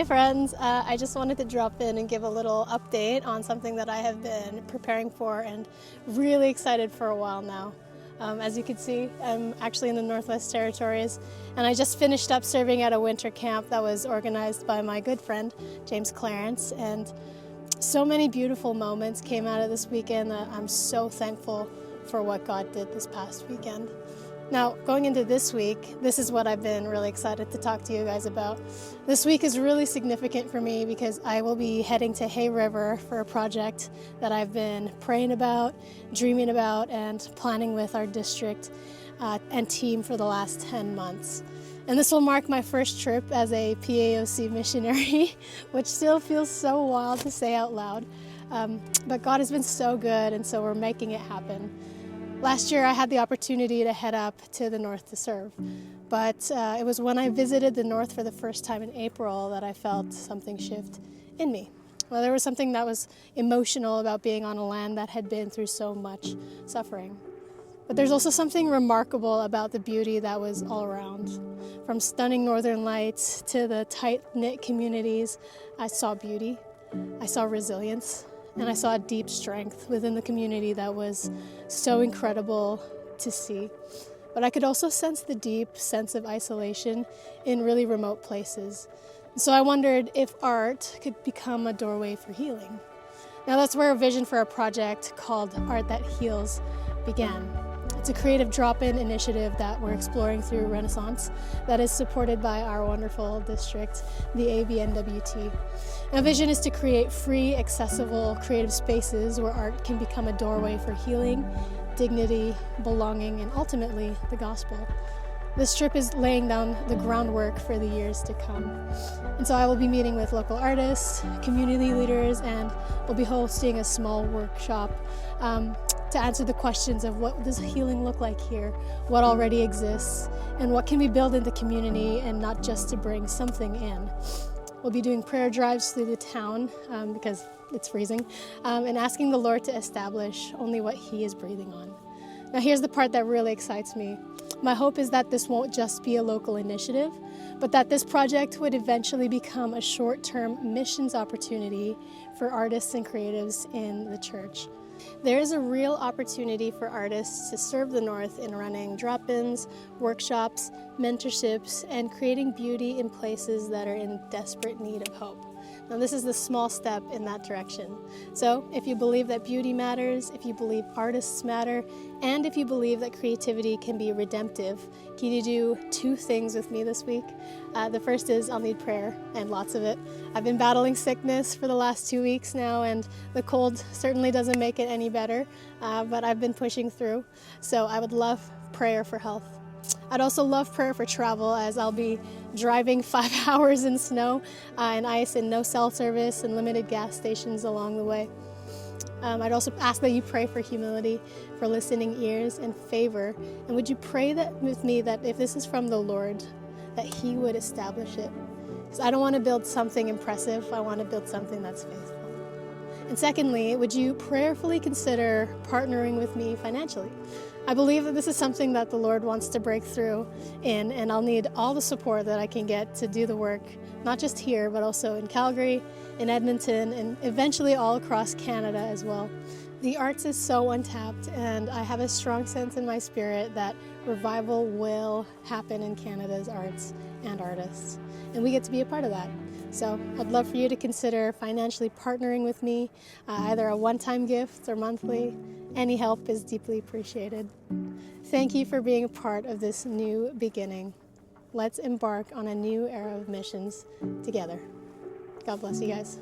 Hey friends, I just wanted to drop in and give a little update on something that I have been preparing for and really excited for a while now. As you can see, I'm actually in the Northwest Territories, and I just finished up serving at a winter camp that was organized by my good friend, James Clarence, and so many beautiful moments came out of this weekend that I'm so thankful for what God did this past weekend. Now, going into this week, this is what I've been really excited to talk to you guys about. This week is really significant for me because I will be heading to Hay River for a project that I've been praying about, dreaming about, and planning with our district and team for the last 10 months. And this will mark my first trip as a PAOC missionary, which still feels so wild to say out loud. But God has been so good, and so we're making it happen. Last year I had the opportunity to head up to the north to serve, but it was when I visited the north for the first time in April that I felt something shift in me. Well, there was something that was emotional about being on a land that had been through so much suffering. But there's also something remarkable about the beauty that was all around. From stunning northern lights to the tight-knit communities, I saw beauty, I saw resilience, and I saw a deep strength within the community that was so incredible to see. But I could also sense the deep sense of isolation in really remote places. So I wondered if art could become a doorway for healing. Now that's where a vision for a project called Art That Heals began. It's a creative drop-in initiative that we're exploring through Renaissance that is supported by our wonderful district, the ABNWT. Our vision is to create free, accessible, creative spaces where art can become a doorway for healing, dignity, belonging, and ultimately the gospel. This trip is laying down the groundwork for the years to come. And so I will be meeting with local artists, community leaders, and we'll be hosting a small workshop to answer the questions of what does healing look like here, what already exists, and what can we build in the community and not just to bring something in. We'll be doing prayer drives through the town because it's freezing, and asking the Lord to establish only what He is breathing on. Now here's the part that really excites me. My hope is that this won't just be a local initiative, but that this project would eventually become a short-term missions opportunity for artists and creatives in the church. There is a real opportunity for artists to serve the North in running drop-ins, workshops, mentorships, and creating beauty in places that are in desperate need of hope. Now this is the small step in that direction. So if you believe that beauty matters, if you believe artists matter, and if you believe that creativity can be redemptive, can you do two things with me this week? The first is I'll need prayer, and lots of it. I've been battling sickness for the last 2 weeks now, and the cold certainly doesn't make it any better, but I've been pushing through. So I would love prayer for health. I'd also love prayer for travel, as I'll be driving 5 hours in snow and ice and no cell service and limited gas stations along the way. I'd also ask that you pray for humility, for listening ears, and favor. And would you pray that with me that if this is from the Lord, that He would establish it? Because I don't want to build something impressive, I want to build something that's faithful. And secondly, would you prayerfully consider partnering with me financially? I believe that this is something that the Lord wants to break through in, and I'll need all the support that I can get to do the work, not just here, but also in Calgary, in Edmonton, and eventually all across Canada as well. The arts is so untapped, and I have a strong sense in my spirit that revival will happen in Canada's arts and artists, and we get to be a part of that. So I'd love for you to consider financially partnering with me, either a one-time gift or monthly. Any help is deeply appreciated. Thank you for being a part of this new beginning. Let's embark on a new era of missions together. God bless you guys.